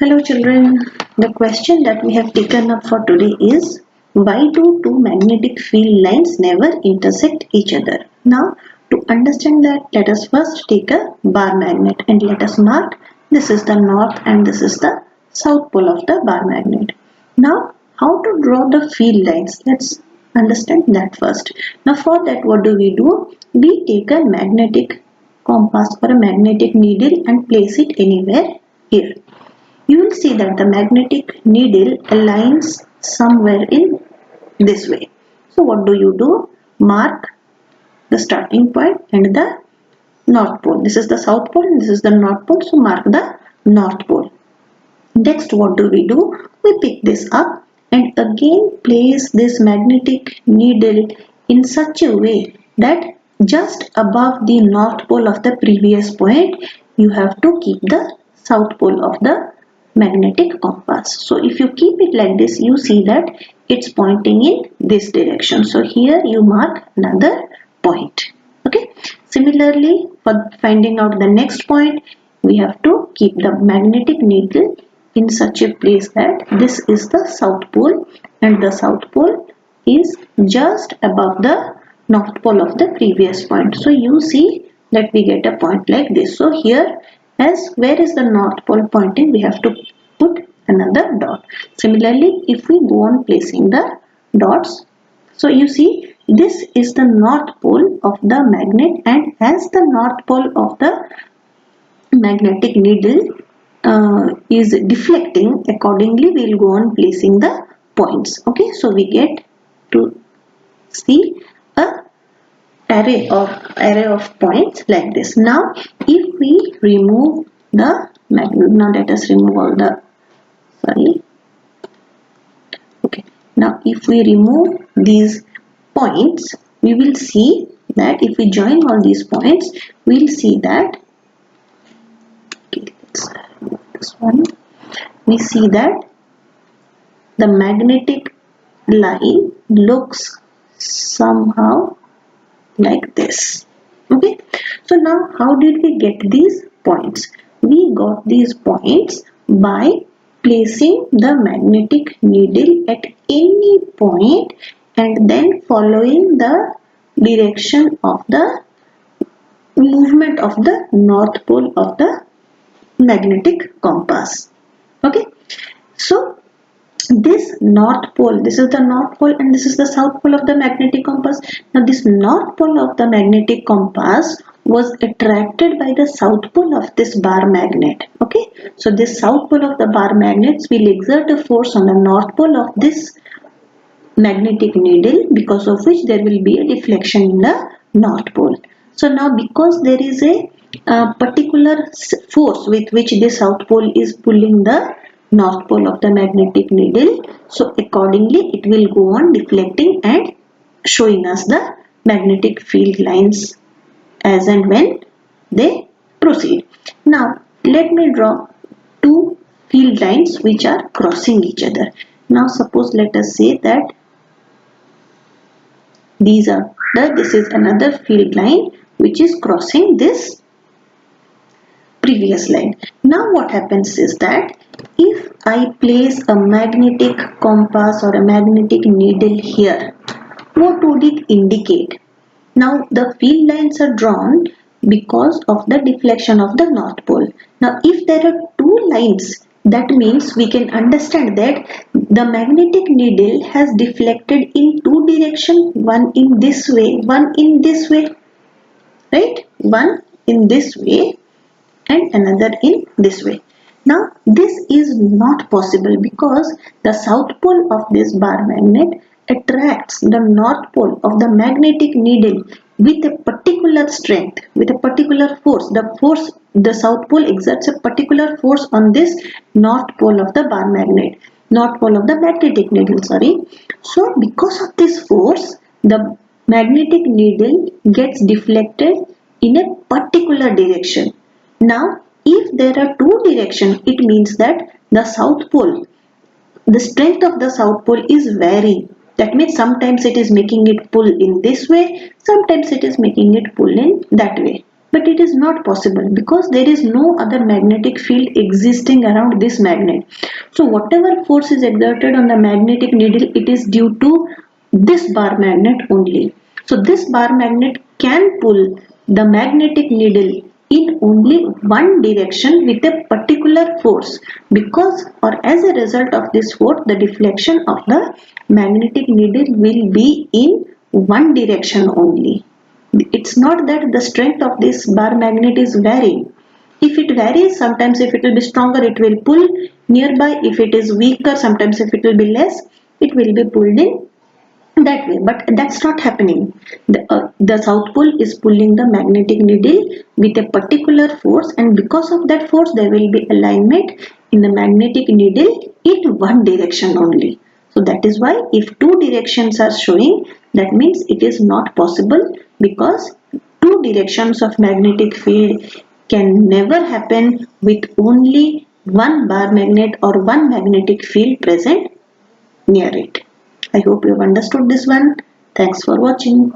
Hello children, the question that we have taken up for today is why do two magnetic field lines never intersect each other? Now to understand that, let us first take a bar magnet and let us mark this is the north and this is the south pole of the bar magnet. Now how to draw the field lines? Let's understand that first. Now for that, what do? We take a magnetic compass or a magnetic needle and place it anywhere here. You will see that the magnetic needle aligns somewhere in this way. So what do? Mark the starting point and the north pole. This is the south pole and this is the north pole. So mark the north pole. Next, what do? We pick this up and again place this magnetic needle in such a way that just above the north pole of the previous point, you have to keep the south pole of the magnetic compass. So if you keep it like this, you see that it's pointing in this direction. So here you mark another point. Okay. Similarly, for finding out the next point, we have to keep the magnetic needle in such a place that this is the south pole and the south pole is just above the north pole of the previous point. So you see that we get a point like this. So here, as where is the north pole pointing, we have to put another dot. Similarly, if we go on placing the dots, so you see this is the north pole of the magnet, and as the north pole of the magnetic needle is deflecting, accordingly we will go on placing the points. Okay, so we get to see a array of points like this. Now if we remove the magnet, now let us remove all the okay, now if we remove these points, we will see that if we join all these points, we will see that, okay, let's remove this one. We see that the magnetic line looks somehow like this. Okay, so now how did we get these points? We got these points by placing the magnetic needle at any point and then following the direction of the movement of the north pole of the magnetic compass. Okay, so this north pole, this is the north pole and this is the south pole of the magnetic compass. Now this north pole of the magnetic compass was attracted by the south pole of this bar magnet. Okay, so this south pole of the bar magnets will exert a force on the north pole of this magnetic needle, because of which there will be a deflection in the north pole. So now because there is a particular force with which the south pole is pulling the north pole of the magnetic needle, so accordingly it will go on deflecting and showing us the magnetic field lines as and when they proceed. Now let me draw two field lines which are crossing each other. Now suppose let us say that this is another field line which is crossing this previous line. Now what happens is that if I place a magnetic compass or a magnetic needle here, what would it indicate? Now the field lines are drawn because of the deflection of the north pole. Now if there are two lines, that means we can understand that the magnetic needle has deflected in two directions, one in this way, one in this way, right? One in this way and another in this way. Now this is not possible because the south pole of this bar magnet attracts the north pole of the magnetic needle with a particular strength, with a particular force. The south pole exerts a particular force on this north pole of the bar magnet, north pole of the magnetic needle, sorry. So because of this force, the magnetic needle gets deflected in a particular direction. Now, if there are two directions, it means that the south pole, the strength of the south pole is varying. That means sometimes it is making it pull in this way, sometimes it is making it pull in that way. But it is not possible because there is no other magnetic field existing around this magnet. So whatever force is exerted on the magnetic needle, it is due to this bar magnet only. So this bar magnet can pull the magnetic needle in only one direction with a particular force, because or as a result of this force the deflection of the magnetic needle will be in one direction only. It's not that the strength of this bar magnet is varying. If it varies, sometimes if it will be stronger, it will pull nearby. If it is weaker, sometimes if it will be less, it will be pulled in that way. But that's not happening. The south pole is pulling the magnetic needle with a particular force, and because of that force there will be alignment in the magnetic needle in one direction only. So that is why if two directions are showing, that means it is not possible, because two directions of magnetic field can never happen with only one bar magnet or one magnetic field present near it. I hope you have understood this one. Thanks for watching.